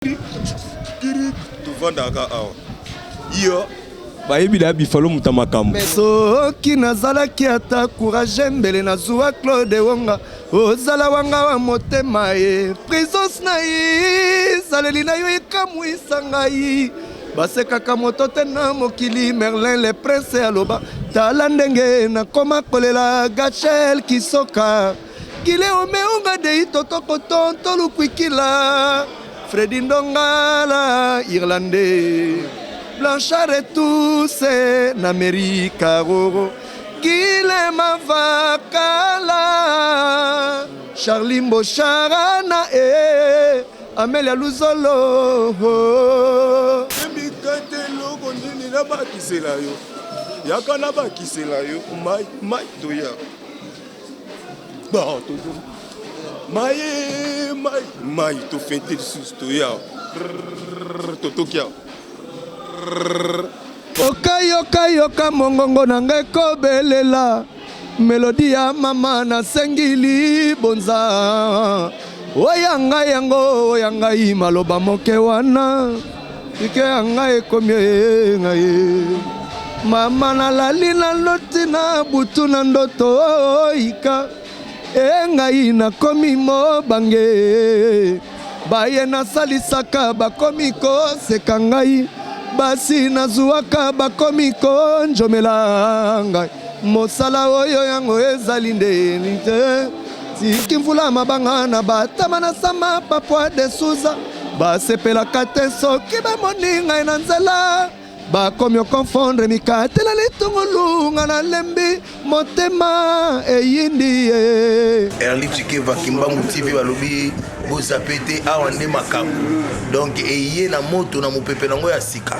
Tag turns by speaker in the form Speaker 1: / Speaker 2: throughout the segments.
Speaker 1: Kiri tovandaka awa yo bayebi da bifalo mutamakambo
Speaker 2: soki nazalaki ata courage mbele nazwa Claude Wonga ozala wanga wa motema ye présence na ye zaleli na yo ekamwisa ngai basekaka moto te na mokili Merlin le prince aloba tala ndenge nakoma kolela Gachel Kisoka kile omeunga de itotoko tonto lukwikila Freddy Ndongala Irlandais Blanchard et tous n'Amérique Roro Kile Mavakala Charlie Mbocharana Amelia Luzolo
Speaker 1: Mikate logo nini na bakisela yo yaka na bakisela yo mai toya ba toto mai to fente sus toya totokia
Speaker 2: Oka mongongo nange kobelela melodi ya mama na sengili bonza oyanga yango oyanga maloba moke wana ike anga ekomie ngai mama na lali na loti na butu na ndoto oika ngai na komi mobange baye nasalisaka bakomi koseka ngai basi nazuwaka bakomi konjomela ngai mosala oyo yango ezali ndeni te tiki mvula mabanga na batama na sama papwa de suza basepelaka te soki bamoni ngai na nzela bakomi okonfondre mikatela litungulunga na lembi motema eyindi ye
Speaker 3: Erli Chikeva Kimbangu TV balobi bozapete awa nde makambo donc eye na moto na mopepe nango ya sika.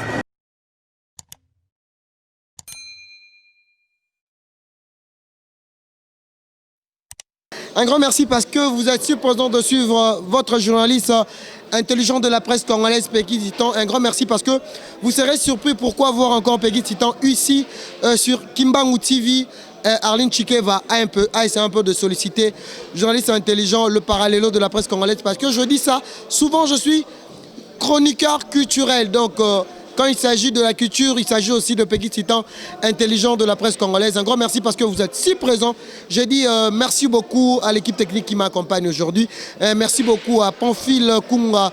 Speaker 4: Un grand merci parce que vous êtes supposant de suivre votre journaliste intelligent de la presse congolaise Peggy Titan. Un grand merci parce que vous serez surpris pourquoi voir encore Peggy Titan ici sur Kimbangu TV. Arline Chikeva a essayé un peu de solliciter journaliste intelligent, le parallélo de la presse congolaise parce que je dis ça, souvent je suis chroniqueur culturel donc quand il s'agit de la culture, il s'agit aussi de Peggy Titan, intelligent de la presse congolaise. Un grand merci parce que vous êtes si présents. J'ai dit merci beaucoup à l'équipe technique qui m'accompagne aujourd'hui. Merci beaucoup à Pamphile Kunga,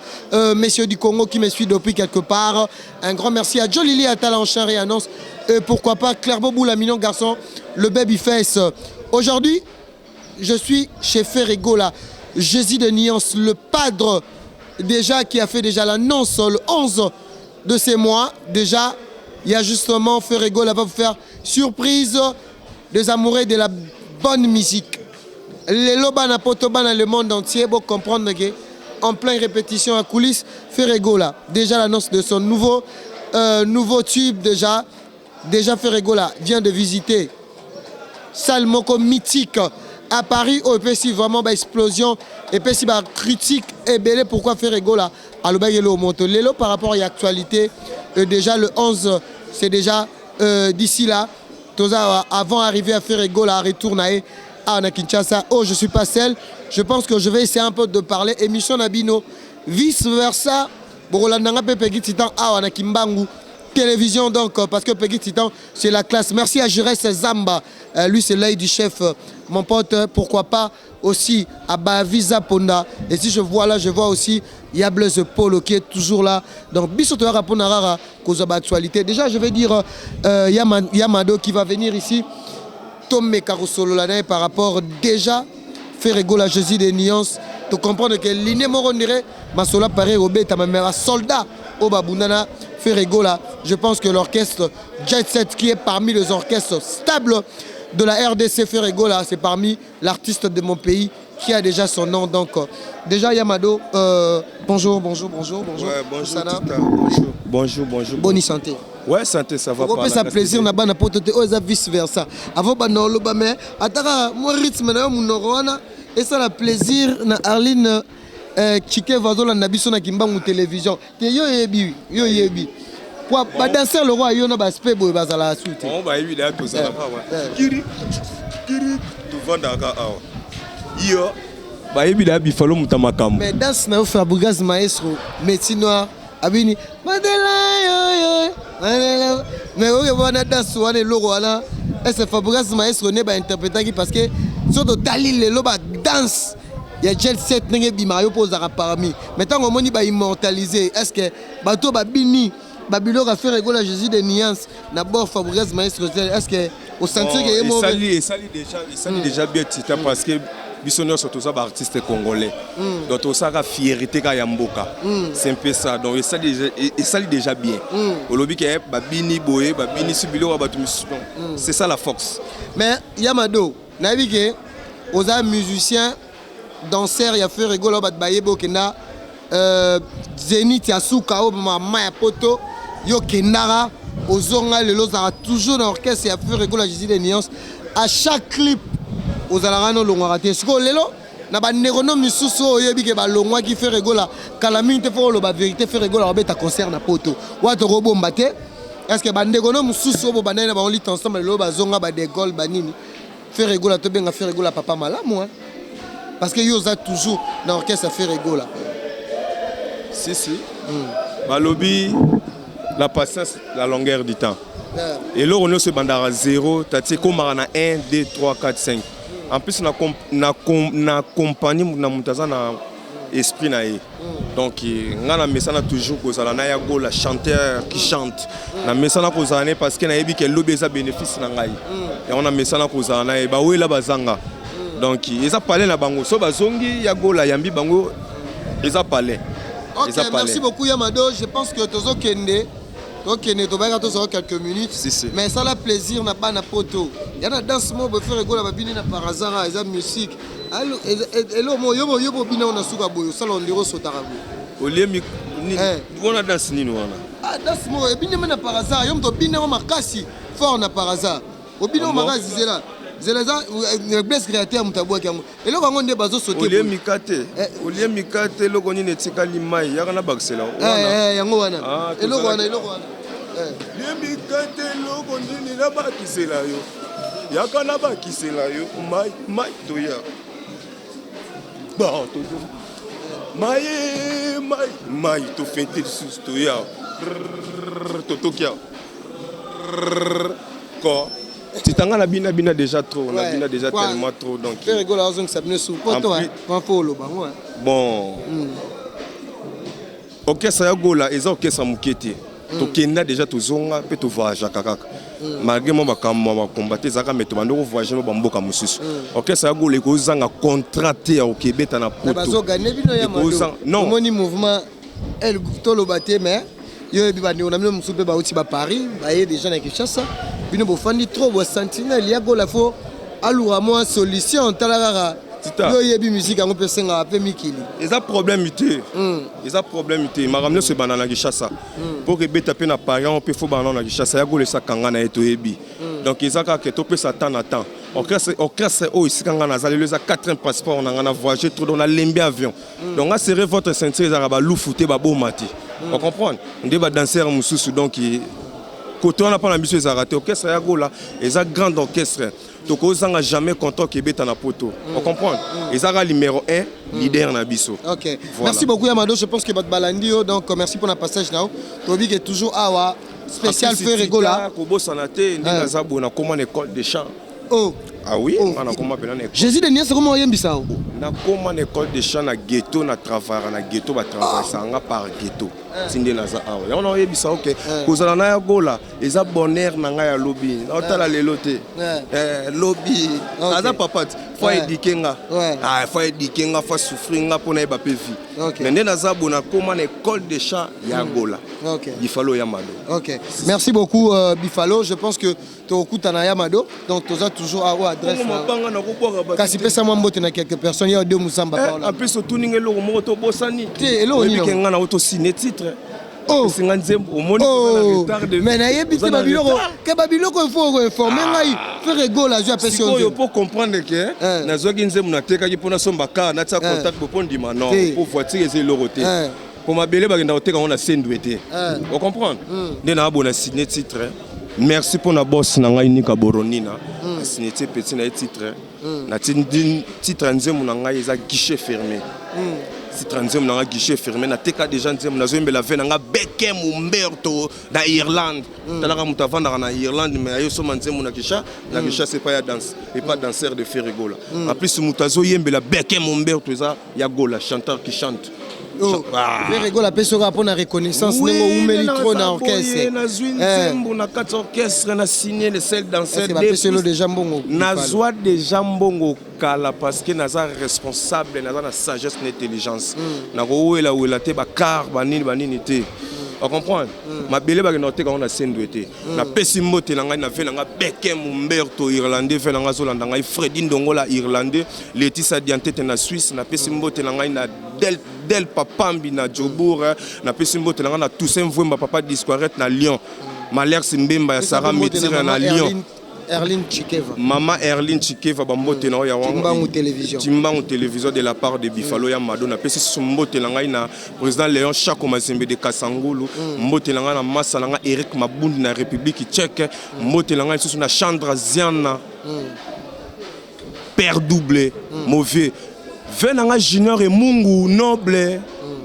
Speaker 4: messieurs du Congo qui me suit depuis quelque part. Un grand merci à Jolili Atala en chair et annonce. Et pourquoi pas Claire Bobou, la mignon garçon, le babyface. Aujourd'hui, je suis chez Ferrego, là. Jésus de Nuance, le padre déjà qui a fait déjà l'annonce le 11 de ces mois. Déjà, il y a justement Ferrego là va vous faire surprise des amoureux de la bonne musique. Les lobana potoba dans le monde entier pour comprendre que en pleine répétition à coulisses, Ferrego là, déjà l'annonce de son nouveau tube déjà Ferrego là vient de visiter Salmoko mythique à Paris au EPC vraiment explosion et puis si critique et belé pourquoi Ferrego là à l'obéguelo monto lelo par rapport à l'actualité déjà le 11 c'est déjà d'ici là avant d'arriver à Ferrego là retourner à Kinshasa. Oh je suis pas seul, je pense que je vais essayer un peu de parler émission Nabino vice versa Borolandanga Peggy Titan à Kimbangu télévision donc parce que Peggy Titan c'est la classe. Merci à Jurès Zamba, lui c'est l'œil du chef mon pote, pourquoi pas aussi à Bavisa Ponda. Et si je vois là, je vois aussi Yables Polo qui est toujours là. Donc Bissoto Raponarara cause de actualité. Déjà je vais dire Yamado qui va venir ici. Tomé Karosolo l'année par rapport déjà Ferrego la Jésus des nuances. Tu comprends que l'inné morondire Masola paraît au bête à ma mère soldat au Babunana Ferrego là. Je pense que l'orchestre Jet Set qui est parmi les orchestres stables de la RDC Ferrego là, c'est parmi l'artiste de mon pays qui a déjà son nom. Donc déjà Yamado, bonjour.
Speaker 1: Ouais, bonjour Tita, bonjour.
Speaker 4: Bonne santé.
Speaker 1: Ouais, santé, ça va pas.
Speaker 4: On peut ça plaisir na bana potote oza vice versa. Avant bana loba mais ataka mon rythme na munoroana et ça la plaisir na Arline Chikeva zola na biso na Kimbangu télévision. Yo yebi. Quoi, bah danser le roi, il y a un aspect où il va à la suite.
Speaker 1: On va évidemment tout ça. Kiri, tu vends d'accord. Yo, bayebi da Bifalo mutamakambo.
Speaker 4: Mais danse na Fabregas Maestro, métier noir, abini. Madela yo. Mais on va danse ou on est logo là. Est-ce que Fabregas Maestro n'est pas interprété parce que surtout Dalil le loba danse. Il y a Jet Set n'engé bimayo pose à parmi. Maintenant on moni ba immortaliser. Est-ce que bateau ba bini Babylone a fait rigoler Jésus des nuances. D'abord Fabregas Maestro. Est-ce que au sentier que est mauvais.
Speaker 1: Il sali déjà bien tita parce que Bissonneur surtout ça artiste congolais. Donc tout ça a fierté ka yamboka. C'est un peu ça. Donc il sali déjà bien. Au lobby que babini boye babini subilo ba c'est ça la force.
Speaker 4: Mais Yamado, nabi que aux musiciens danseurs il a fait rigoler ba bayebo kena Zénith ya Soukao mama ya poto yo kenara ozonga lelo za toujours dans l'orchestre ya fait rigoler Jésus des nuances à chaque clip aux alarano longwaraté siko lelo na ba nerono misusu oyebi ke ba longwa ki fait rigoler kalami te fo lo ba vérité fait rigoler ba ta concert na poto wa to robomba te est-ce que ba nerono misusu bo banana ba on lit ensemble lelo ba zonga ba de gol banini fait rigoler to benga fait rigoler papa malamu hein parce que yo za toujours dans l'orchestre fait rigoler.
Speaker 1: Si. Balobi, la patience, la longueur du temps. Et là, on est sur bandara 0, t'as comme on a 1, 2, 3, 4, 5. En plus, on a compagnie, on a esprit. Donc, on a message toujours que ça a la chanteur qui chante. On a message parce qu'on a dit que l'obé a bénéfice. Et on a message que ça a bah oui la bazanga. Donc, ils ont parlé na bango. So bazongi yagola yambi bango. Ils ont parlé.
Speaker 4: Ok, merci beaucoup Yamado. Je pense que Tozo Kende, tu vas quelques minutes.
Speaker 1: Si.
Speaker 4: Mais ça a plaisir, n'a pas na poto. Il y a dans ce mot, faire rigoler la babine par hasard, ils ont musique. Alors, et là, moi, yo bina on a souka boyo, ça l'on dirait sotarago.
Speaker 1: Au lieu mi, on a dans ce nino là.
Speaker 4: Ah, dans ce mot, et bina na par hasard, yom to bina on makasi, fort na par hasard. Au bina on makasi zela. Zeleza blesse créateur mutabwa kyango. Et là on est bazo sauter.
Speaker 1: Au lieu mikate, le goni netika limai, yakana baksela.
Speaker 4: Yango wana. Et là wana.
Speaker 1: Lieu mikate, le goni na bakisela yo. Yakana bakisela yo, mai toya. Ba to. Mai to fente sus toya. Totokia. Ko. Titanga na bina déjà trop, on a bina déjà tellement trop donc.
Speaker 4: Fait rigoler à ça venait sous poto hein. Pas follow ba moi.
Speaker 1: Bon. OK ça ya gola eza OK ça mukete. To kenda déjà to zonga pe to voyage kaka. Malgré moi ba combattre zaka meto bando voyager ba mboka mususu. OK ça ya gola ko zanga contraté au Québec na poto.
Speaker 4: Ba zo gagner bino ya mando. Non. Moni mouvement el tolo baté mais yo bi bandi on a même soupe ba uti ba Paris, ba yé déjà na Kinshasa. Bino bofandi trop bo sentinelle ya gola fo alura moi solution talara yo yebi musique ngo pesenga pe mikili
Speaker 1: eza problème ité m'a ramené ce banana Kinshasa pour que beta pe na Paris on peut fo banana Kinshasa ya gola sa kanga na eto yebi donc ezaka que to pe satan attend orchestre o ici kanga na zali les 4 passeport on a voyagé trop on a lembi avion donc a serré votre ceinture ezaka ba loufuté ba bomati on comprend on dit ba danseur mususu donc côté on n'a pas l'ambition de rater orchestre ya gola et un grand orchestre donc on n'a jamais content que beta na poto on comprend et ça numéro 1 leader na biso.
Speaker 4: OK voilà. Merci beaucoup Yamado, je pense que votre balandi donc merci pour le passage là Tobi est toujours awa spécial fait rigola
Speaker 1: ko bosana te ndinga zabo na comment école de chant.
Speaker 4: Oh
Speaker 1: ah oui on a comment école
Speaker 4: Jésus de Nias comment yembisa
Speaker 1: na comment école de chant na ghetto na travailler na ghetto ba travailler sanga par ghetto tinde na za awa on a yebisa OK kozala na ya gola eza bonheur na nga ya lobby na otala lelo te lobby aza papa faut édikenga faut édikenga faut souffrir nga pona eba pe vie mais ndena za bona comment école de chant ya gola Bifalo Yamado.
Speaker 4: OK merci beaucoup Bifalo, je pense que tokuta na Yamado donc toza toujours à adresse kasi pesa mbote na quelques personnes ya deux musamba
Speaker 1: en plus surtout ningelo mo to bosani
Speaker 4: te elo ni
Speaker 1: kenga na auto signer titre
Speaker 4: mais na yebiti babiloko ke babiloko il faut informer ngai faire rigoler je appelle
Speaker 1: sur il faut comprendre que na zoki nzemu na teka ki pona somba ka na tsa contact bo pondi non pour voiture et loroté pour mabele ba ngenda teka on a sendwete on comprendre ndena abona signer titre. Merci pour la boss na ngai Nika Boronina. signé petit na titre na titre nzembo na ngai eza guichet fermé titre nzembo na ngai guichet fermé na teka déjà nzembo na zoyembela ve na nga Beckham Umberto na Irlande talaka mutu avandaka na Irlande mais ayo soma nzembo na Kisha c'est pas ya danse et pas danseur de Ferregola en plus mutu azoyembela Beckham Umberto eza ya gola chanteur qui chante.
Speaker 4: Ferregola pesora pour la reconnaissance nengo umeli trop na orchestre
Speaker 1: na zwin nzembo na quatre orchestre na signé le seul danseur
Speaker 4: de jambongo
Speaker 1: na joie de jambongo kala parce que naza responsable naza na sagesse na intelligence na ko wela te ba car banini te on comprend ma belé ba noté quand on a scène douté na pesi mbote na ngai na ve na nga Beckham Umberto irlandais ve na nga zolanda ngai Freddy Ndongola irlandais Laetitia Diantete na Suisse na pesi mbote na ngai na Del Papambi na Djobour na pesi mbote na nga na Toussaint Vwemba papa disquarette na Lyon Malher Simbemba ya Sarah Metira na Lyon
Speaker 4: Erline Chikeva.
Speaker 1: Maman Erline Chikeva bambote na ya
Speaker 4: Timbangu télévision.
Speaker 1: Timbangu télévision de la part de Bifalo ya Madonna pesi sombote na ngai na président Léon Chako Mazembe de Kasangulu mbote na ngai na massa na ngai Eric Mabundi na République tchèque mbote na ngai susu na Chandra Ziana père doublé mauvais venanga Junior et Mungu noble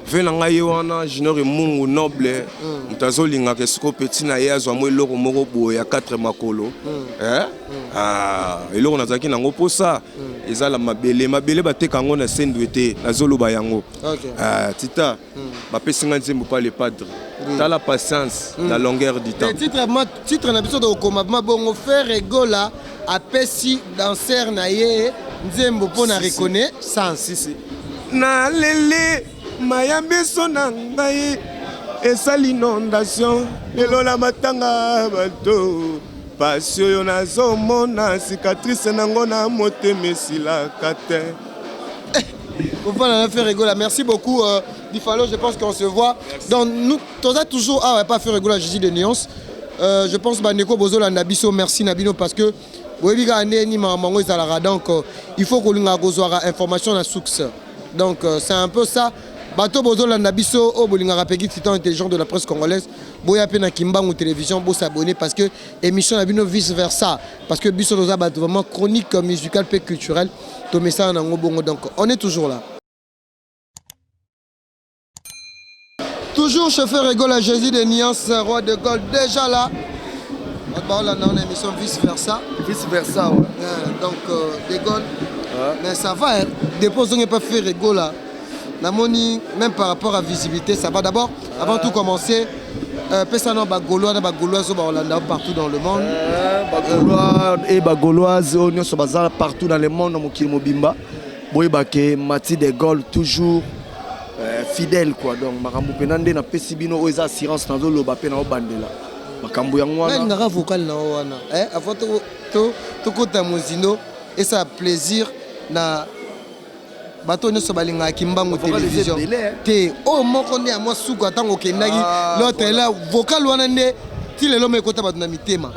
Speaker 1: venanga yewana Junior et Mungu noble mutazo linga ke siko petit na ye azwa mo eloko moko boye ya 4 makolo eloko nazaki nango posa ezala mabele bateka ngo na sendwete nazoloba yango tita bapesinga nzembo pa le padre t'as la patience la longueur du temps
Speaker 4: titre na biso de okoma bongo Ferregola apesi danser na ye nzembo pona reconnaissance
Speaker 1: na lele mayambeso na ngai esali inondation lelo na matanga bato pasi oyo nazomona cicatrice nango na motema esilaka te.
Speaker 4: Voilà, Ferregola, merci beaucoup Bifalo, je pense qu'on se voit. Donc nous, toujours, pas Ferregola, Jésus de nuances. Je pense que Neko Bozola Nabiso, merci Nabino parce que donc il faut qu'on ait information à succès. Donc c'est un peu ça. Bato Bozola Nabiso, au Bolinga Peggy, titan intelligent de la presse congolaise. Boya Pena Kimba ou télévision, pour s'abonner parce que émission Nabino vice versa. Parce que Biso Doza bat vraiment chronique musicale et culturelle. Donc on est toujours là. Toujours je fais Ferregola, Jésus de Niance, roi de Gaulle, déjà là. On a une émission vice versa.
Speaker 2: Vice versa, ouais.
Speaker 4: Donc, de Gaulle. Mais ça va, hein. Dépose, on n'est pas Ferregola. Même par rapport à visibilité, ça va. D'abord, avant tout commencer, Pessano Bagolois, partout dans le monde.
Speaker 2: Bagolois et Bagoloises, on sont partout dans le monde, dans Mobimba. Boybake, Mati de Gaulle, toujours fidèle, quoi. Donc, Marambo Penande, na Pessibino, aux assurances, dans le Bapena au Bandela. Makambo yangwana.
Speaker 4: Il y a un vocal na wana. Avant tout kota mozino et ça plaisir na bato ne so balinga kimbango télévision. Te oh moko ne amwa suku atango kendaki l'autre là vocal wana ne ti lelo me kota bato na mitema.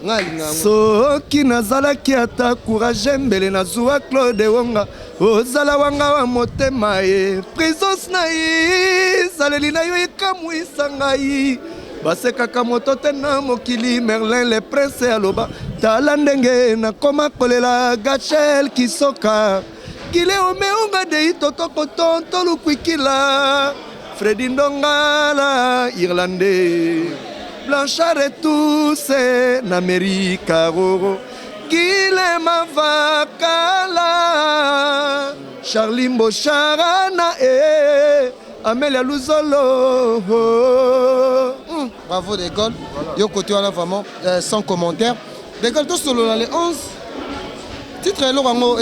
Speaker 4: Ngalinga.
Speaker 2: Soki nazalaki ata courage mbele na zuwa Claude Wonga ozala wanga wa motema ye présence na ye saleli na yo ekamwisa ngai. Basekaka moto te na mokili Merlin le prince aloba tala ndenge nakoma kolela Gachel Kisoka kile omeunga de itotoko tonto lukwikila Freddy Ndongala irlandais Blanchard et tous na Amerika roro kile mavakala Charlie Mbocharana Amélia Luzolo.
Speaker 4: Bravo De Gaulle. Yo côté là vraiment sans commentaire. De Gaulle tout solo dans les 11. Titre Elorango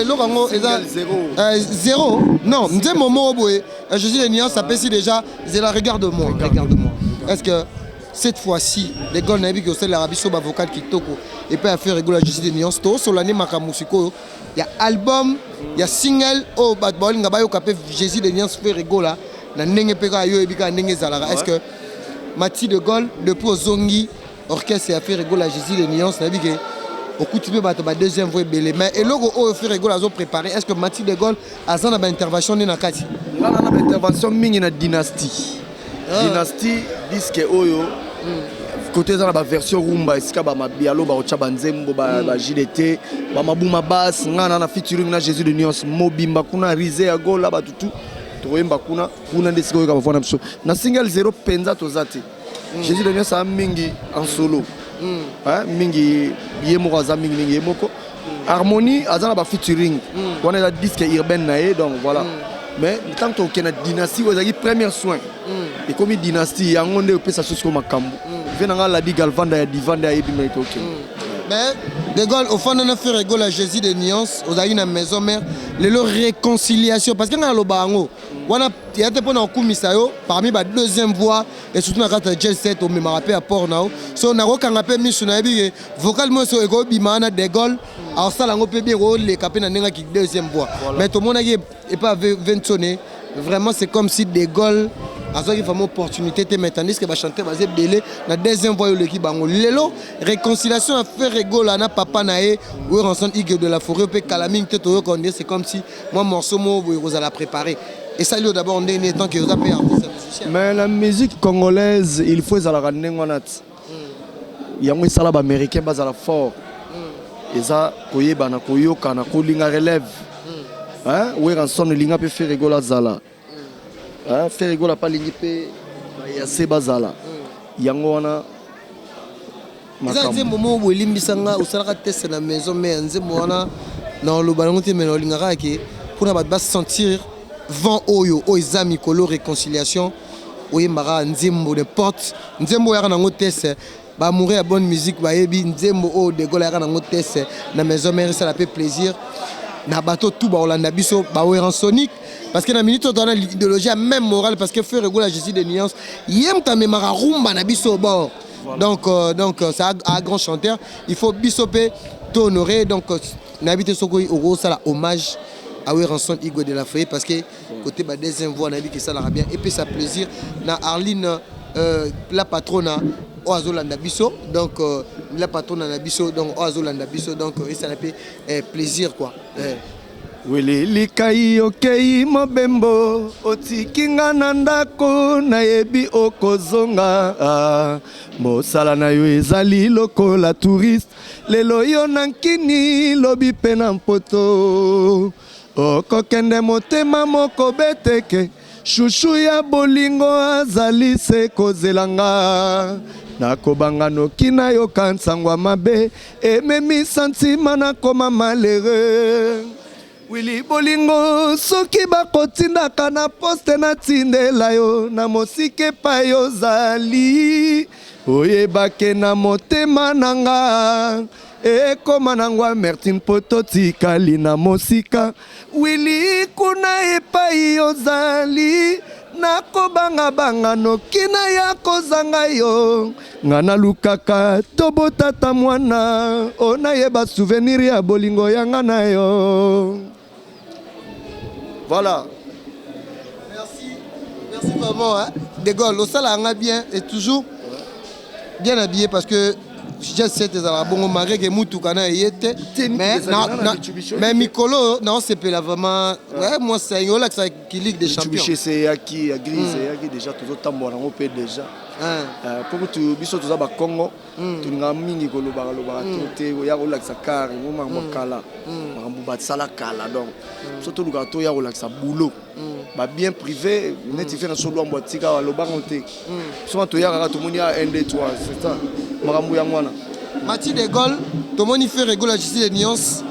Speaker 4: 0. Non, m'dé momo boy. Je dis les nuances ça pèse déjà, c'est la regarde-moi. Est-ce que cette fois-ci, De Gaulle n'a vu que c'est l'Arabie Saoudite avocat qui toko et puis à faire réguler la justice des nuances tout sur l'année Makamusiko. Il y a album, il y a single oh bad boy ngabayo capé Jésus des nuances fait régola. Est-ce que Mati de Gaulle, depuis Ozongi, orchestre et affaire Régola Jésus de Nuance, n'a vu que au coup de ma deuxième voix belé. Mais et logo au fait Régola a préparé. Est-ce que Mati de Gaulle a une intervention dans Nakati?
Speaker 2: Là, on a une intervention mini na dynastie. Dynastie disque Oyo, côté za la version rumba esika ba mabialo ba ocha banzembo ba JDT ba mabuma bass ngana na featuring na Jésus de Nuance mobimba kuna Rizé ya gola ba tutu toyemba kuna ndesiko ka bafana biso na single 0 penza tozate Jésus de Nuance a mingi en solo mingi yemo za mingi yemoko Harmonie azana ba featuring on est la disque urbaine nae donc voilà mais tant que na dynastie vous avez premier soin et comme dynastie yango nde opesa soso makambo venanga la di galvanda ya divanda ya ebima etoke
Speaker 4: mais de Gaulle au fond on a fait rigoler à Jésus de Nuance aux aïna maison mère le réconciliation parce que na lo bango wana yate pona kumisa yo parmi ba deuxième voix et surtout na kata jet set au me rappel à port nao so na ko kanga pe misu na bi vocal mo so ego bimana de Gaulle alors ça lango pe bien ro le capé na nenga ki deuxième voix mais tout monde qui est pas ventonné vraiment c'est comme si de Gaulle azo ki famo opportunité te metandis que ba chanter basé belé na deuxième voix le ki bango lelo réconciliation a fait rigoler na papa na e ou ranson igue de la forêt pe calamine te to ko c'est comme si moi morceau mo vous allez préparer et ça lui d'abord on est temps que vous avez artiste musicien
Speaker 2: mais la musique congolaise il faut la ramener ngonat yango sala ba américain bazala fort eza koyeba na koyoka na kolinga relève hein ou ranson linga pe faire rigoler zala faire rigoler pas lingi pe ya seba zala yango wana
Speaker 4: nze momo bolimbisanga usalaka test na maison mais nze mona na lo balongo te mais olingaka ke pour na ba sentir vent oyo oza mikolo réconciliation oyembaka nzembo de porte nzembo yaka nango test ba mourir à bonne musique ba yebi nzembo o de Gaulle yaka nango test na maison mère ça la fait plaisir na bateau tout ba Olanda biso ba oran sonique parce que na minute on a l'idéologie même morale parce que fait rigoler Jésus de Nuance yem ta memara rumba na biso bord donc ça a grand chanteur il faut bisopé t'honorer donc n'habiter soko oro ça la hommage à Ranson Igo de la Feuille parce que côté ba deuxième voix na bi que ça la bien et puis ça plaisir na Arline la patronne Oazolanda biso donc la patronne na biso donc Oazolanda biso donc ça la fait plaisir quoi
Speaker 2: Wili likai okei mobembo otikinga na ndako nayebi okozonga mosala na yo ezali lokola touriste lelo yo nankini lobi pe na mpoto okokende motema moko beteke shushu ya bolingo azali se kozelanga nakobanga noki na yo kansangwa mabe ememi santima nakoma malheureux Wili bolingo soki bakotindaka na poste natindela yo na mosike pa yo zali oyebake na motema nanga ekoma nangwa Martin poto tikali na mosika Wili kuna epai yo zali nakobanga banga noki na ya kozanga yo ngana lukaka tobotata mwana onayeba souvenir ya bolingo yanga na yo. Voilà.
Speaker 4: Merci vraiment hein. De Gaulle au sala nga bien et toujours bien habillé parce que je sais tes arabongo maré que mutu kana yete mais mikolo non c'est pas vraiment ouais moi c'est yo là que ça qui ligue des champions
Speaker 2: c'est aki ya grise yaki déjà tout tambola ngo pe déjà pour que tu biso tout ça ba Congo tu nga mingi ko loba te ya ko laksa car ngoma mokala mambu ba sala kala donc surtout le gâteau ya ko laksa boulot ba bien privé net fait na solo mbotika wa loba ngonte so to ya ka to moni a 1 2 3 c'est ça makambu ya ngwana
Speaker 4: Mathieu de Gaulle to moni fait rigoler Jésus de Nuance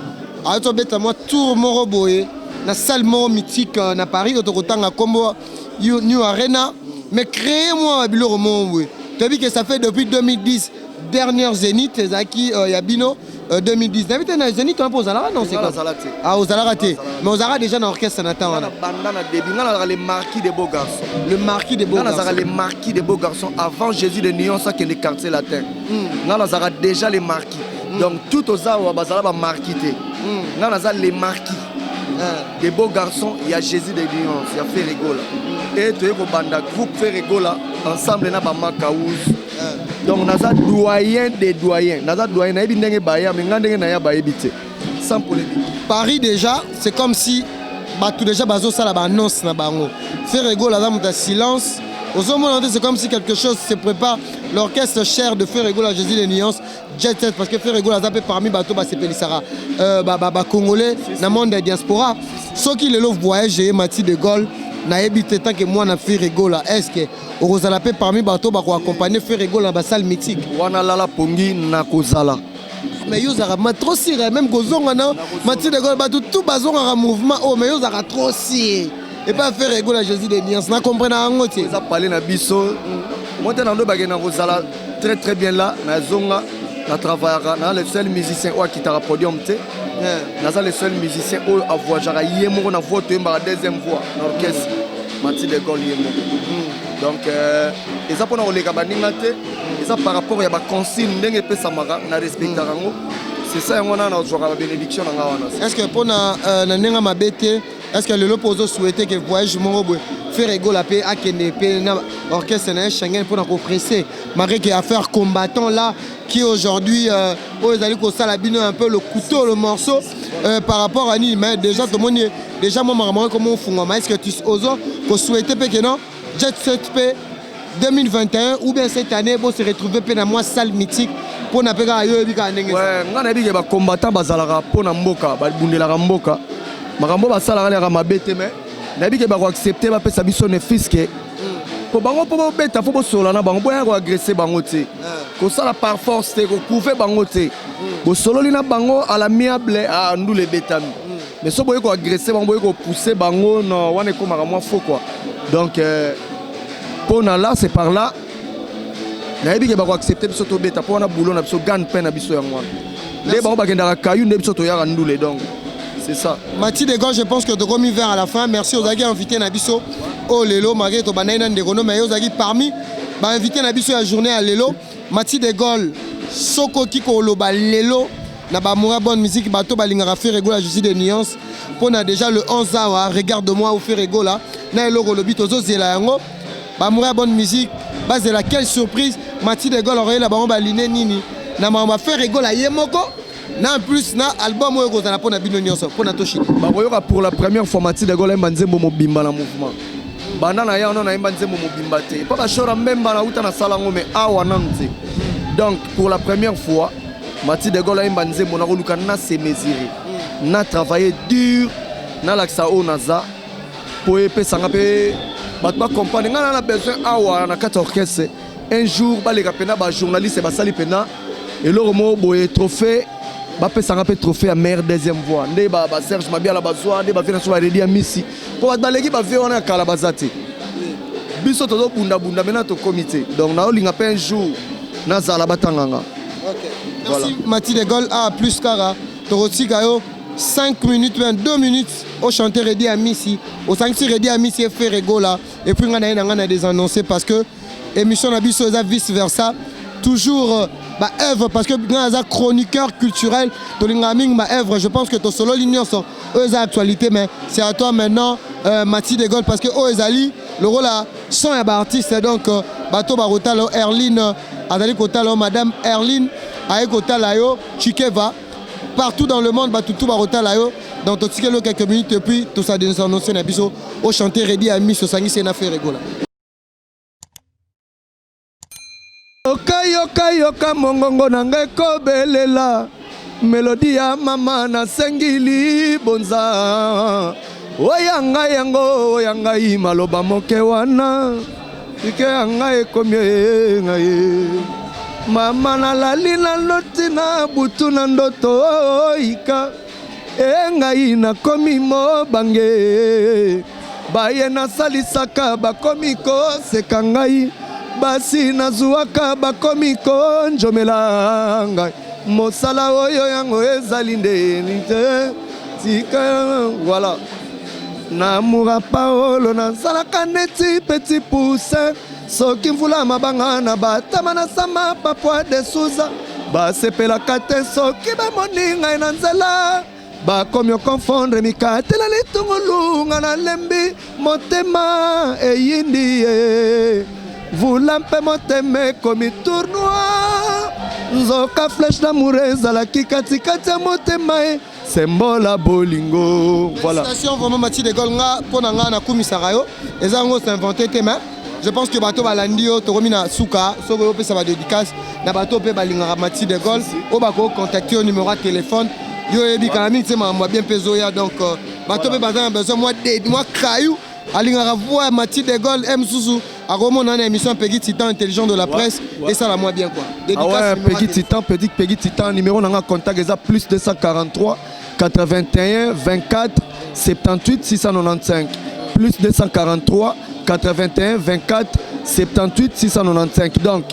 Speaker 4: a to beta moi tour moro boye na salle moro mythique na Paris to kotanga kombo New Arena mais créez-moi biloko mo oui tu as vu que ça fait depuis 2010 dernière Zénith Zaki Yabino 2010 David na Zénith on pose là non c'est quoi ah aux raté mais aux ara déjà dans orchestre n'attend
Speaker 2: on a bandana début on a les marquis des beaux garçons
Speaker 4: on
Speaker 2: a les marquis des beaux garçons avant Jésus de Nuance qui est le quartier latin on a déjà les marquis donc tout aux ara bazala ba marquis on a les marquis des beaux garçons il y a Jésus de Nuance il y a fait rigola et tu es au banda groupe fait rigola ensemble na ba makaouz donc naza doyen des doyens naza doyen na ndenge baya mais ndenge na ya bayebite sans polémique
Speaker 4: Paris déjà c'est comme si tout déjà bazo sala ba annonce na bango fait rigola za muta silence Aux hommes, c'est comme si quelque chose se prépare. L'orchestre cher de Ferrego, la Jésus les nuances, Jet Set, parce que Ferrego, la zappé parmi bateau, c'est Pelissara, Congolais, dans le monde de diaspora. Ceux qui le voyage, Mathieu de Gaulle, n'a habité tant que moi, na Ferrego, là, est-ce que Rosala peut parmi bateau, pour accompagner Ferrego dans la salle mythique?
Speaker 2: Wana lala pongi na kozala.
Speaker 4: Mais yo zara trop siré, même Gozonga, non? Mathieu de Gaulle, bateau, tout bazon en mouvement, oh, mais yo zara trop siré. Et pas faire rigoler à Jésus des nuances. N'a compris na ngotier.
Speaker 2: Ça parler na biso. Moi t'es dans le bagage na Rosala très très bien là. Na zonga, na travaillera. Na le seul musicien qui t'a podium té. Na le seul musicien où a voyagera yemo na voix tu la deuxième voix l'orchestre. Mathieu de Gaulle yemo. Donc et ça pour na oleka baninga té. Et ça par rapport à ba consigne ndenge pe samara na respecter rango. C'est ça on a na jouer la bénédiction na wana.
Speaker 4: Est-ce que pour na nenga mabete est-ce que le Lopozo souhaitait que voyage Morobo faire rigoler la paix à Kenepe orchestre na Schengen pour nous presser malgré qu'il y a affaire combattant là qui aujourd'hui aux alliés salabino un peu le couteau le morceau par rapport à Nîmes mais déjà tout le monde déjà moi maman comment on fond est-ce que tu oses que souhaiter que non Jet Set P 2021 ou bien cette année pour se retrouver dans moi salle mythique pour na pega yo bika ndenge
Speaker 2: ouais ngana bika ba combattant bazalaka pour na mboka ba bundela mboka makambo basala la mabete mais nabi ke ba ko accepter ba pesa biso ne fiske po bango po beta fo bosola na bango boya ko agresser bango te ko sala par force te ko couver bango te bo solo lina bango à la miable à ndule betami mais so boye ko agresser bango boye ko pousser bango no wane ko makamwa faux quoi donc pour na là c'est par là nabi ke ba ko accepter biso to beta po na boulot na biso gan peine na biso ya ngwana les bango ba kendaka kayu ne biso to ya ndule donc c'est ça.
Speaker 4: Mathieu de Gaulle, je pense que tu as remis vers à la fin. Merci aux aguets invités Nabiso. Oh Lelo, malgré ton banaïna de Renault, mais aux aguets parmi, invité Nabiso la journée à Lelo. Mathieu de Gaulle, Soko Kiko Loba Lelo, Nabamoura bonne musique, Bato Balingara Ferrego, la justice des nuances. Pour na déjà le 11 ans, regarde-moi au Ferrego là. Na Loro Lobi Tozo Zelayango. Bamoura bonne musique. Base de laquelle surprise, Mathieu de Gaulle aurait la baron Baliné Nini. Namama Ferrego la Yemoko. En plus, na album
Speaker 2: pour la première fois, Mathieu de Gaulle Banzembo Mobimba dans mouvement. Bandana ya on a Banzembo Mobimba te. Pas chora même bana uta na salango mais awa nante. Donc pour la première fois, Mathieu de Gaulle Banzembo na koluka na se mesurer. Na travailler dur na laksa o naza pour epé sanga pe batba comprendre ngana na besoin awa na 4 orchestre. Un jour ba les kapena ba journaliste ba sali pena et le mot boye trophée ba pesa un trophée à meilleure deuxième voix ndé ba Serge Mabia la bazwa ndé ba fina so ba redia Messi ko ba leki ba ve on a kala bazati biso to bunda bunda mena to comité donc na olinga pe un jour na zala batanganga.
Speaker 4: OK. Merci Mathieu de Gaulle a plus cara to rotika yo 5 minutes 2 minutes au chanter redia à Messi au 5 redia à Messi fait rigola et puis ngana des annoncer parce que émission na biso za vice versa toujours œuvre parce que dans un chroniqueur culturel Tolingaming ma œuvre je pense que ton solo l'union sont eux actualité mais c'est à toi maintenant Mathieu de Gaulle parce que eux ali le rôle là sont un artiste donc bateau barotalo Erline Adali Kotalo madame Erline Aye Kotalayo Chikeva partout dans le monde tout barotalayo dans tout ce quelques minutes et puis tout ça des annonces na biso au chanter ready à mis au sangi c'est na faire rigola.
Speaker 2: Yoka mongongo nange kobelela melodi ya mama na sengili bonza oyanga yango oyanga maloba moke wana ike yanga ekomye ngaye mama na lali na loti na butu na ndoto ika ngai na komi mobange baye na salisaka bakomi koseka ngai basi nazuaka bakomi konjomela ngai mosala oyo yango ezali ndeni te tika voilà namura paolo nazalaka neti petit pousse soki mvula mabanga na batama na sama papwa de suza basepelaka te soki bamoni ngai na nzela bakomi okonfondre mikatela litungulunga na lembi motema eyindi ye vulampe moteme komi tournoi nzoka flèche d'amour ezalaki katikati ya motema sembola bolingo voilà.
Speaker 4: Félicitations vraiment Mathieu de Gaulle nga pona nga na kumisaka yo eza ngo s'inventé te mais je pense que bato balandi yo to komina suka soko yo pesa ba dédicace na bato pe balinga Mati de Gaulle o bako contacter au numéro de téléphone yo yebi quand même c'est moi bien peso ya donc bato pe bazana besoin moi Kayou alinga voix Mati de Gaulle M Susu a remonté une émission Peggy Titan intelligent de la presse et ça la moi bien quoi.
Speaker 2: Dédicace Peggy Titan numéro na contact eza plus 243 81 24 78 695 plus 243 81 24 78 695 donc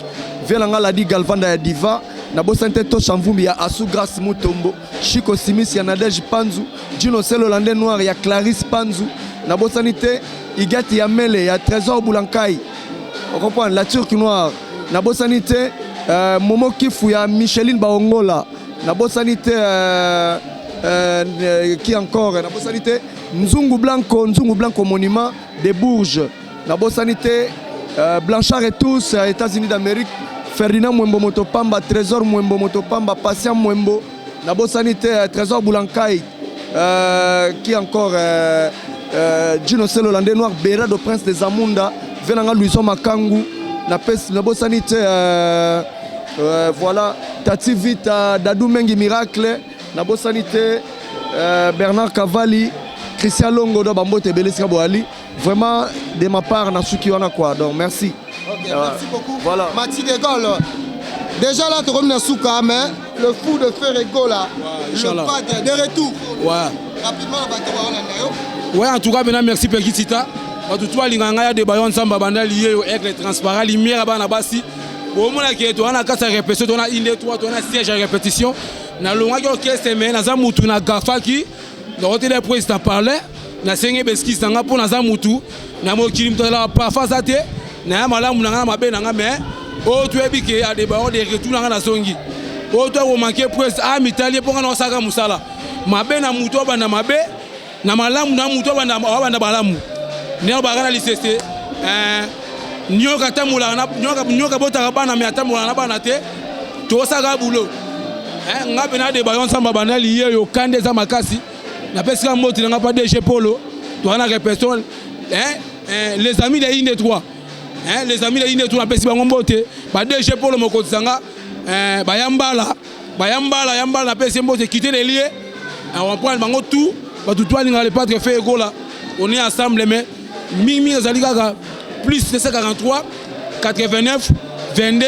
Speaker 2: Velanga l'a dit Galvanda ya Diva na bosante to Chamvumbi ya Asu Grâce Mutombo Chico Simis ya Nadège Panzu Dino Sel Hollandais Noir ya Clarisse Panzu na bosanité Igati ya Mele ya Trésor Boulankai on comprend la Turque Noire na bosanité Momo Kifu ya Micheline Baongola na bosanité qui encore na bosanité Nzungu Blanco monument des Bourges na bosanité Blanchard et tous États-Unis d'Amérique Ferdinand Mwembo Motopamba Trésor Mwembo Motopamba Patient Mwembo na bosanité Trésor Boulankai qui encore Dino Sel Hollandais Noir Berado Prince des Amunda Venanga Louison Makangu na bosanité voilà Tati Vita Dadou Mengi Miracle na bosanité Bernard Cavalli Christian Longo do Bambote Beleska Boali vraiment de ma part na suki wana quoi donc merci.
Speaker 4: OK, merci beaucoup.
Speaker 2: Voilà.
Speaker 4: Mati de Gaulle. Déjà là tu reviens Souka mais le fou de Ferrego là. Le padre de retour.
Speaker 5: Ouais.
Speaker 4: Rapidement bato ba Holanda yo.
Speaker 5: Ouais, en tout cas maintenant merci Peggy Tita. Bato toi linganga ya de bayon samba banda lié au aigle transparent lumière bana basi. Au moins que tu as kasa répétition tu as une 3 tu as siège à répétition. Na longa yo kese mais na za mutu na gafa ki donc le président parlait na senge beski sanga pour na za mutu na mokili mtala parfois ça te na malamu na mabe na mais o tu ebi ke a de baon de retour na songi o to o manquer presse a mitali pour na saka musala mabe na mutu ba na mabe na malamu na mutu ba na balamu ne ba kana lisese nyoka tamula na nyoka bota bana me atamula na bana te to saka bulo ngabe na de bayon samba bana lié yo kande za makasi na pesika moti nga pas DG Polo to na répétition les amis de Inde 3 les amis de Inde 3 pesi bango mbote ba DG Polo moko tsanga bayambala na pesi mbote quitter les lieux on prend bango tout ba tout toi linga le pas fait ego là on est ensemble mais mimi zalika plus de 143 89 22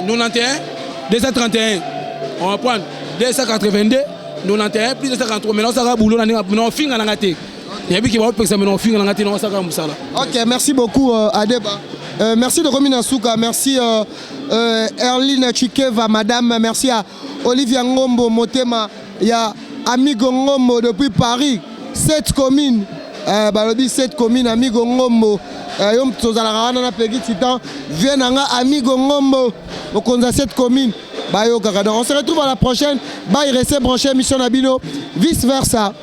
Speaker 5: 91 231 on va prendre 282 91 plus de 53 maintenant ça va boulot on finit en ngate il y a qui va faire ça maintenant on finit en ngate non ça va musala.
Speaker 4: OK, merci beaucoup Adeba. Merci de Romina Souka, merci Erline Chikeva madame, merci à Olivia Ngombo Motema, il y a Amigo Ngombo depuis Paris, 7 communes. Balobi 7 communes Amigo Ngombo. Yom tozala wana na Peggy Titan, viens nga Amigo Ngombo. Donc on a 7 communes. On se retrouve à la prochaine. Bye, restez branchés, mission Nabino, vice versa.